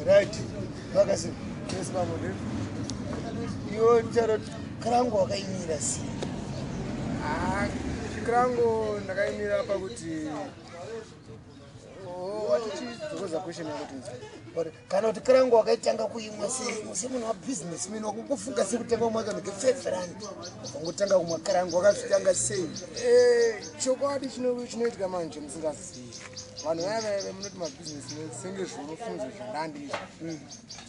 Right. Vakasi. Yes, mama. You charo krango wakaimira si. Krango ndakaimira pakuti watichizokoza question yakuti kana kuti krango wakaitanga kuimwa sei munhu wabusiness mino wakungofunga sekutanga kumwa kana ke5 rand ungotanga kumwa krango wakazvitanga sei chokwadi chinoitika manje musingazivi vanhu vaya munoti mabusiness senge zvinofunza zvandandi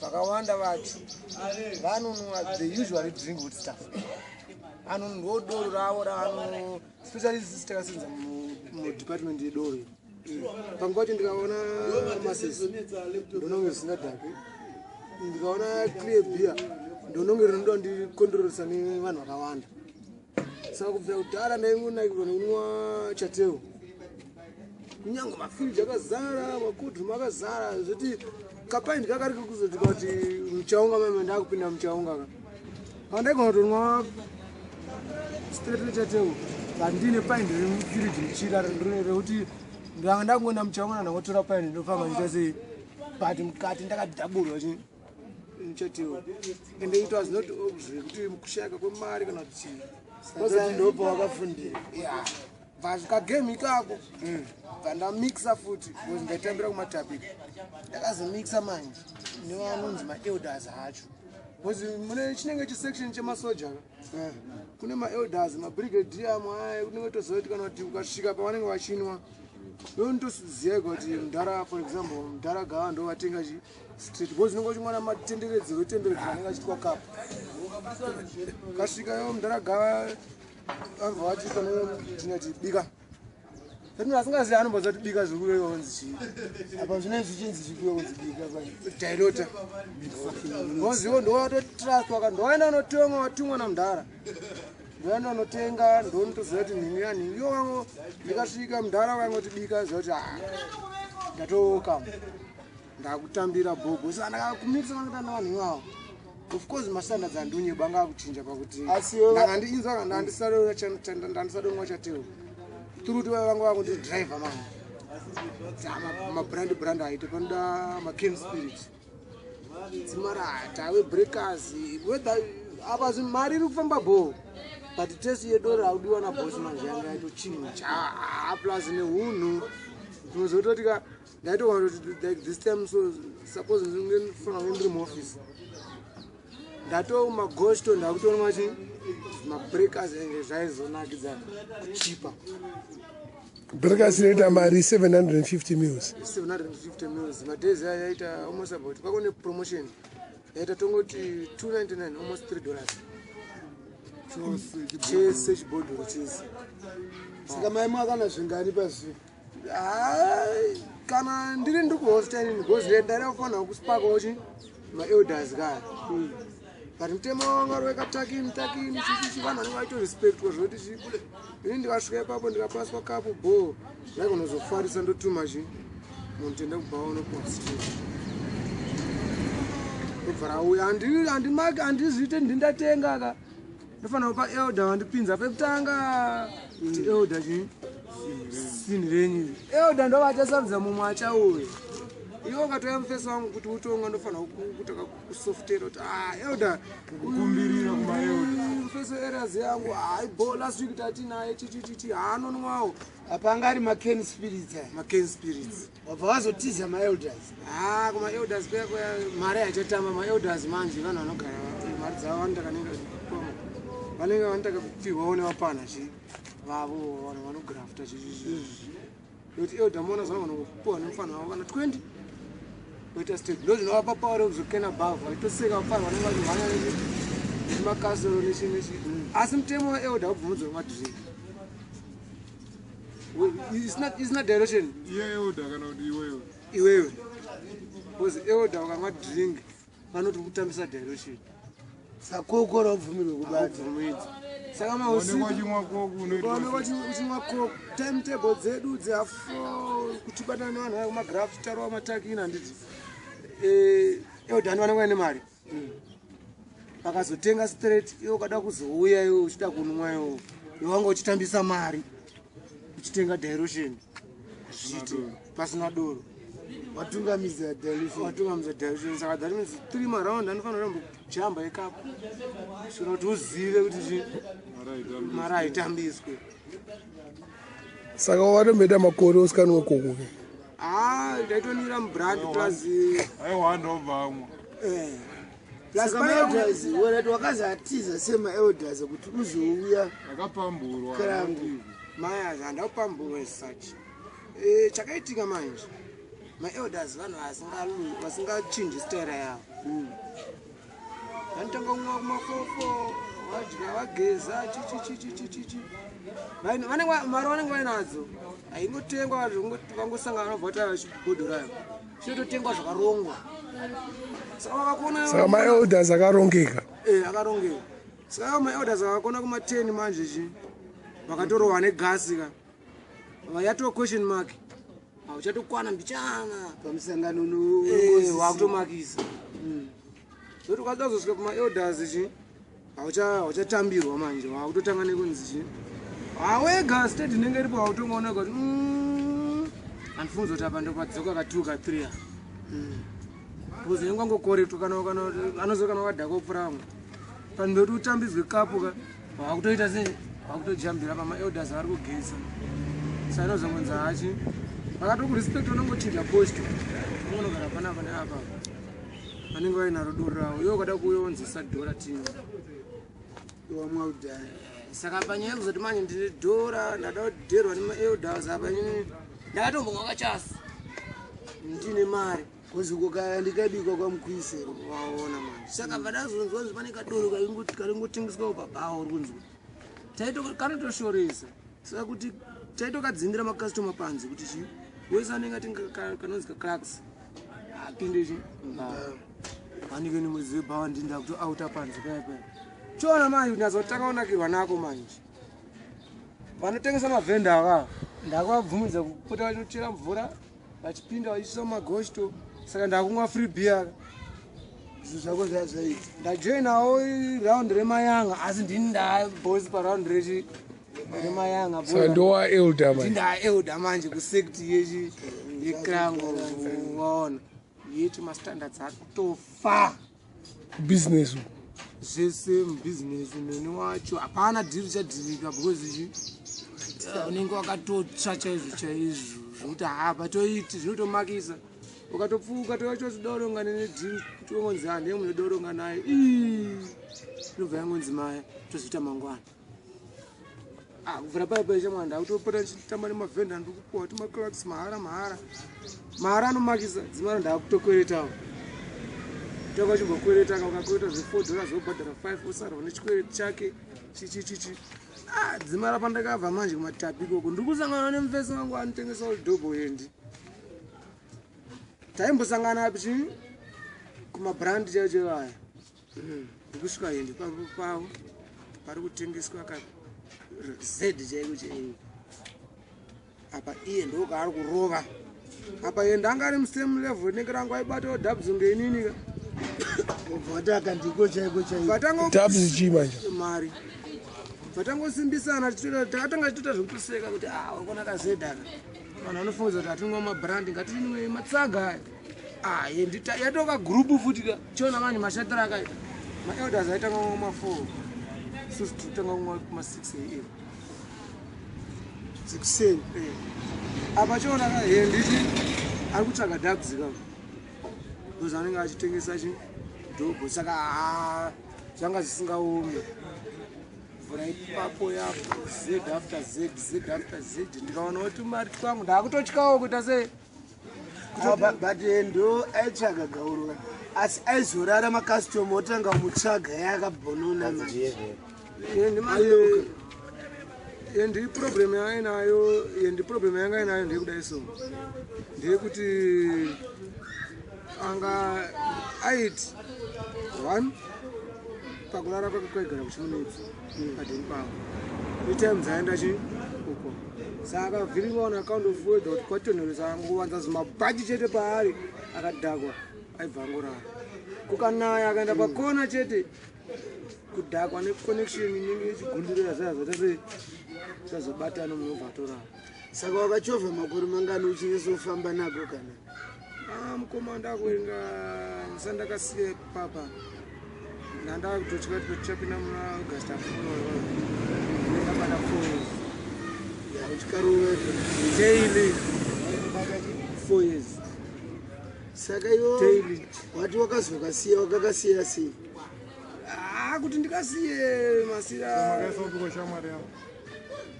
vakawanda vacho vanonwa they usually drink with stuff anonwa doro ravo rano especially sisi takasenza mudepartment yedoro panguva kuti ndikaona masesi ndononge zvisina dhake ndikaona clear beer ndononge rinoda ndikondororesa nevanhu vakawanda saka kubvira kudhara ndaingonakirwa nekunwa chateo kunyange mafiriji akazara makodroom akazara zvoti kapaindi kakarika kuzotika kuti muchaunga mame ndakupinda muchaunga ka ndaigona kutonwa straight chateo bandine paindi remufiriji muchira rekuti ndanga ndakungoenda muchaunga nangotora paindi ndofamba nita sei but mukati ndakadhaburwa chateo and it was not zvekuti kushayika kwemari kana kuti Koza ndopo wakafundira. Vasvika game ikako. Vandamixa futi because ndaitambira kumatapika. Ndakazomixa manje nevanonzi ma-elders hacho. Because mune chinenge chisection chemasoja. Kune ma-elders, ma-brigadier mwaye kunenge tozoti kana kuti ukasvika pavanenge vachinwa ndotoziva kuti mudhara for example mudhara gava ndo vatenga street because unenge uchimwana matenderedzi wetenderedzi vanenge achitwa kapu kasvika yo mudhara gava vabva vati tinoti bika munhu asingazivi anomboziva kuti bika zviri kunzi chii Apa zvinenge zvichinzi zvikuyo kunzi bika tailota because iwo ndowatotrustwa ndowaenda unotonga watumwa namudhara ndoenda unotenga ndonotoziva kuti nhini yanhini iyo vangu ndikasvika mudhara vangoti bika zvoti ndatokama ndakutambira bhogo saka ndakakumikisa vangotanda vanhu ivavo of course mastandards andiunyeba anga akuchinja pakuti ndanga ndiinzwa kana ndandisadonwa chateo turuti vanga vakuti driver mama mabrand aite panoda macane spirit dzimarata webreakers whether apa mari iri kufamba bho but test yedoro raudiwa nabosi manje yanga yaitochinja plus neunhu unozototika ndaitoona kuti like this time so suppose ndinofana ndiri muoffice ndato magosto ndakutoona machi mabreakers enge zvaizonakidza kuchipa breakers inoita mari 750 mils 750 mils madays aya yaita almost about pakone promotion yaita tongoti 299 almost $3 chese chibhodhoro chese saka maimwa kana zvingani pazvi kana ndiri ndikuhostani because ndaida kufanira kusipakawo ma-elders kaya but mutemo wangari wekatakini chichichi vanhu vanenge vaitorespektwa zvoti ini ndikasvika ipapo ndikapaswa kapu bho ndaigonozofarisa ndotuma munhu tenda kubva unopuwa straight obva rauya handizviite ndindatenga ka ndofanira kupa elder wandipinza pekutanga kuti elder sini renyu elder ndovatesarudza mumwe achauya iwo ukatoya mufesi wangu kuti utonga ndofanira kutaka kusoftera kuti elder kukumbirira kumaelder mufesi areas yangu bho last week tatinaye chichichichi haanonwawo apa anga ari macane spirits macane spirits wabva wazotiza maelders kuma-elders kuyakuya mari yachatamba ma-elders manje vanhu vanogara mari dzavo vandakanenge vanenge vanotaka kupfirwawo nevapana vavo vanhu vanografta chichichi kuti elder mona zvanogona kupuwa nemufanha wavo kana 20 oita step ndo zvinovapa pauro yekuzokena bhavhu aitoseka mufanha vanenge vachimhanya nemakasoro nechi asi mutemo waelder wabvumudzwa nemadhiriki isina direction yeelder kana kuti iwewe because elder ukamwa drink vanoti kutambisa direction sakokora ubvumirwe kubata ubvumidzi saka mausiku uchimwa coke timetable dzedu dze4 kutibatana nevanhu vaya kumagraph titarowa matakini handiti elder vanenge vaine mari vakazotenga straight iwe ukada kuzouya iwe uchida kunwa iwo iwe wanga uchitambisa mari uchitenga direction zviite pasina doro watungamidza dilution saka that means 3 maround anofanira kujamba ekapu sura kuti uzive kuti mara haitambiswe. Saka watomboita makore usikanwe kokuke. Ndaitonira mubrand plus Aiwanda obvamwa. Saka maelders warati wakazatiza semaelders kuti uzouya Akapamburwa. Karangu. maya handapamburwa as such. Chakaitika manje maelders vanhu vasingachinji stera yavo. Vanotanga kumwa kumafofo vadya vageza chichichichichichi mari vanenge vainadzo haingotengwa vangosangana vabvata vachibhodhorayo chinototengwa zvakarongwa. Saka vakakona Saka maelders akarongeka. akarongeka. Saka maelders vakakona kuma10 manje chi vakatorohwa negasi ka yatova question mark hauchatokwana mbichana pamusangano wakutomakisa. Zoti ukada kuzosvika kumaelders chi hauchatambirwa manje wakutotanga nekunzi chi hawega state inenge iripo hautongaoneka kuti handifunzi kuti apa ndopadzoka ka2 ka3 kuzengangokorekto kana anozo kana wadhaka kupfuura vamwe panoti utambidzwe kapu ka wakutoita sei wakutojambira pamaelders ari kugeza. Saka inozongonzi hachi vakatokurespect vanongochinja post unogara panapa neapa vanenge vaina rudo ravo iwo kada kuuyonzisa dhora tino wamwa kudhaya. saka panyaya yekuzoti manje ndine dhora ndada kudherwa nemaelders apa inini ndakatombonga kachasi ndine mari kuzukukaya ndikabikwa kwamukuisero waona manje. Saka vadazonzwa nzi pane kadoro karingotengeswa upabawa uri kunzwa kanotoshoresa. Saka kuti taitokadzingira makastoma panze kuti chi wese anenge ati kanonzi kaclarks apinde chi vanike nemuzive bhawa ndinda kuti auta panze payapaya chiona manje kuti nazotakaonakirwa nako manje vanotengesa mavhenda ava ndakuvabvumidza kupota vachinochera mvura vachipinda vachiisa mumagoshto. Saka ndakumwa free beer zvinhu zvako zvazvaita ndajoinawo raundi remayanga asi ndini ndabosi paraundi remayanga Saka ndowaelder manje. ndindaelder manje kusekti yekrango waona yeti mastandards atofa Business. zvese mubhizinesi neni wacho hapana dhiri chadhirika because unenge wakatotsva chaizvo chaizvo zvokuti hapa toiti zvinotomakisa ukatopfuka tovacho zidoronga nenedhiri tongonzi hande munodoronga naye inobva yangonzi maya tozoita mangwana kubvira paipai chamwana ndakutopota ndichitamba nemavhenda ndikupuwa kuti maclarks mahara anomakisa dzimara ndakutokweretawo takachimbokwireta ukakwereta zve$4 zobhadhara 5 usarwa nechikwereti chake chichichichi dzimara pandakabva manje kumatapi ikoko ndikusangana nemufesi wangu anotengesa udhobho yendi taimbosangana api chii kumabrandi chacho vaya ndikusvika hendi pavo pari kutengeswa ka z chaiko chaiko apa iye ndokaari kurova apa iye ndanga ari musame level inenge rangu aibatawo dabs ngeninika vataka ndiko chaiko Dabs chi manje. mari vatangosimbisana takatanga chitoita zvekutoseka kuti urikuona kazedaka vanhu vanofungidza kuti hatinwa mabrandi ngatinwe matsaga yatoka gurupu futi ka chiona manje mashatira aka maelders aitanga kumwa ma4 susu totanga kumwa kuma6 6 apa chiona ka henditi ari kutsvaga dabs ka because anenge achitengesa chi dhobho saka zvanga zvisingaomi mvura ipapo yapo z after z ndikaona kuti mari twangu ndakutotyawo kuita sei but ndo aitsvaga gaurura asi aizorara makastoma otanga mutsvaga yakabhonona yendi problem yainayo yanga inayo ndekudai so ndeyekuti anga aiti 1 pakurara kwake kwaigara kuchimunetsi padheni pavo itime dzaenda chi uko saka vhiringa on account of weather kuti kwatonheresa angowanza zvimabhaji chete paari akadhakwa aibva angorara kukanaya akaenda pakona chete kudhakwa neconnection inenge ichigundurira zvazvota sei chazobatana munobva atorara saka wakachovha makore mangani uchinge sofamba nako kana mukomanda kuenga sandakasiye papa nanda kutotya tichapinda muna Augusta bana 4 ya uchikaruwe daily 4 years saka yo daily wati wakazokasiya wakakasiya sei kuti ndikasiye masira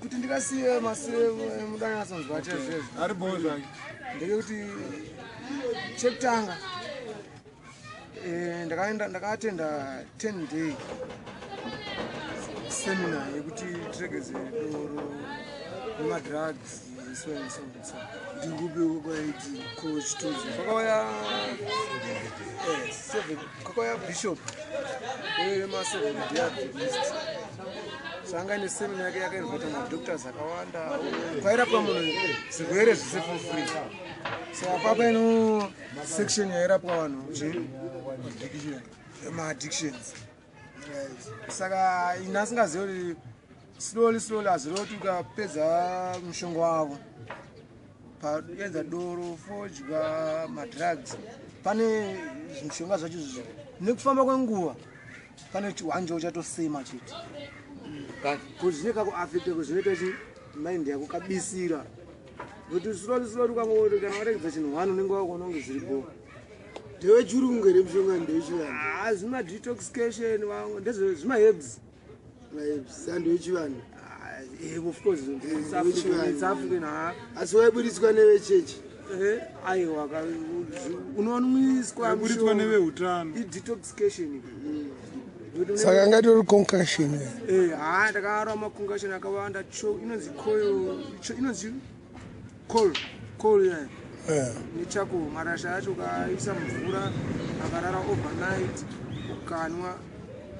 kuti ndikasiye masire mudanya asonzwa chezvezvo ari bozva ndekuti chekutanga ndakatenda 10 day seminar yekuti tiregeze doro nemadrugs so ndikupi kwaiti coach tuzi kwakauya bishop wemasevendiyadist sanga nesemina yake yakainvita madoctors akawanda kwairapwa munhu zvirwere zvese for free so apapa ino section yairapwa vanhu maaddictions saka ina asingazivi kuti slowly hazvirevo kuti ukapedza mushongo wavo paenza doro fodya madrugs pane zvimishonga zvacho izvozvo nekufamba kwenguva pane chiwanje uchatosema chete kuti zvine kakuafecta kuti zvinoita chi mind yako kabisira kuti slowly ukangoti kana waregedza chinhu 1 unenge wakuona kunge zviripo ndewechirungu here mushonga ndewechivanu zvima-detoxication zvima-herbs sandewechivanhu of course it's African asi waibudiswa nevechechi aiwa unoniswa buritswa neveutano i-detoxication saka ngatori concussion ndakarwa maconcussion akawanda inonzi inonzi col nechako marasha acho ukaisa mvura akarara overnight ukanwa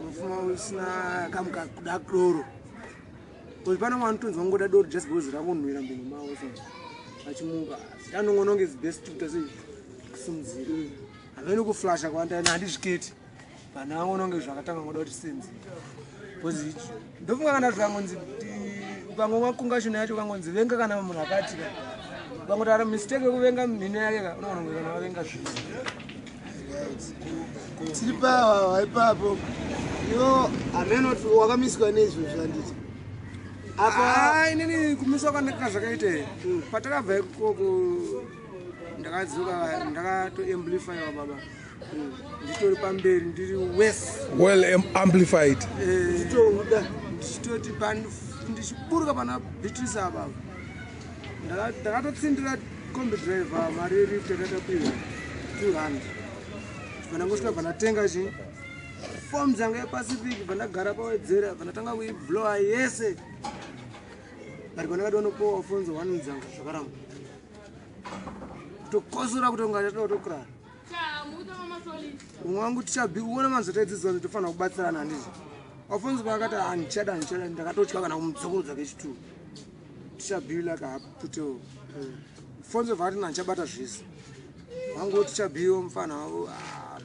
unofuma usina kamuka kuda doro kuti pana mwana utonzi wangoda doro just because rakunhwira mbeno mavo so achimuka anongononge is best kuita sei kusimudzira haveni kuflasha kwanda handizviketi vanhu vangononge zvakatanga ngoda kuti senzi because ndofunga kana zvikangonzi ukangomwa concussion yacho ukangonzi venga kana munhu akatika ukangoti ari mistake yekuvenga mhino yake ka unogononge kana vavenga zvii tiri pawawa ipapo iwo hamenoti wakamiswa neizvozvo handiti apa inini kumiswa kwandakanga zvakaite patakabva ikoko ndakadzoka ndakatoamplifyiwa baba nditori pamberi ndiri well amplified nditoda ndichitoti ndichiburuka pana Beatrice ababa ndakatotsindira combi driver mari rift yakatapiwa 200 vandangosvika vandatenga chi fomu dzanga yepacific vandagara pawedzera vandatanga kuiblowa yese vari vandakadionopowa fonzo 1 nzanga zvakaramba kutokosora kuti unga chatoda kutokurara umwe wangu tichabhi uone manzota edzidzisa kuti tofanira kubatsirana handizvo afonzo paakati handichada ndakatotya kana kumudzokuru dzake chituru tichabhi like aputewo fonzo vakati handichabata zvese wangu tichabhiwo mufana wavo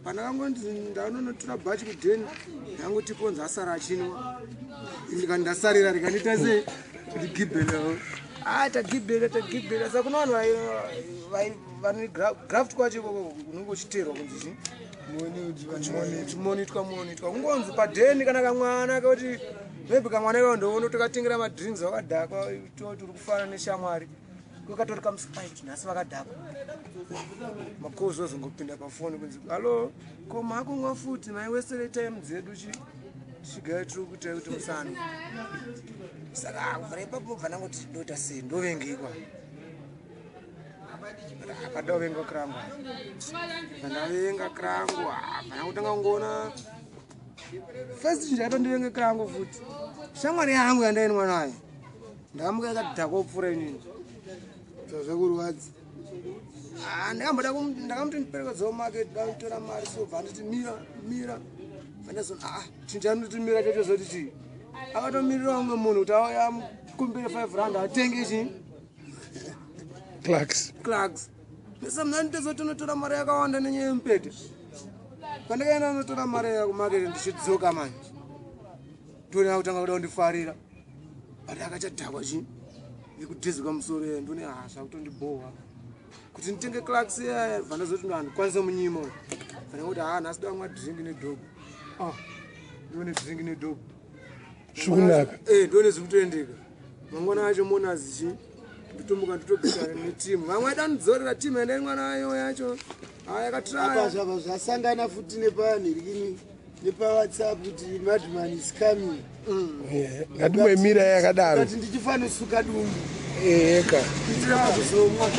pandakangoti ndanonotora bhachi kudheni ndangotiponza asara achinwa ndikandasarira rikandiita sei kuti gibhelewo tagibhela saka kuna vanhu vane graft kwacho ikoko unenge uchiterwa kunzi chimonitwa kungonzi padheni kana kamwana kauti maybe kamwana ikao ndoona tokatengera madrinks vakadhakwa toti uri kufana neshamwari kwakatori kamusipai kuti nhasi vakadhakwa makozi ozongopinda pafoni kunzi alo ko makumwa futi maiwestere time dzedu tichigara tiri kuitai kuti musano saka kubvira ipapo bva nangoti ndoita sei ndovengekwa akada kuvenga kirangu vandavenga kirangu vana kutanga kungoona first ndakatondivenga kirangu futi shamwari yangu yandainwa nayo ndakamuka yakadhakwa kupfuura inini zvazvakurwadzi ndakamuti ndiperekedzawo market ndatora mari so bva nditi mira vandazoti chinjanoti mira chacho zoti chii akatomirira umwe munhu kuti auya mukumbire 5 rand atenge chii Clarks. Nesamna nditozotonotora mari yakawanda nenyaya yemupete. Pandakaenda notora mari yakumarket ndichidzoka manje. Ndona kutanga kuda kundifarira. Ati akachadhakwa chii? Ikudhizuka musoro ndone zvakutondibhowa. kuti nditenge clax yaya vanozoti vanhu kwanisa munyimo kana kuti nhasi damwa drink nedog ndone drink nedog Zvikunaka. ndone zvikutoendeka mangwana acho mona zichi nditombuka nditogara netimu vamwe danodzorera timu ende mwana wayo yacho yakatraya zvava zvasangana futi nepanhirikini nepawhatsapp kuti madman is coming Ngatimboimira yakadaro. kuti ndichifanira kusuka dumbu Eka. kuitira kuzomwa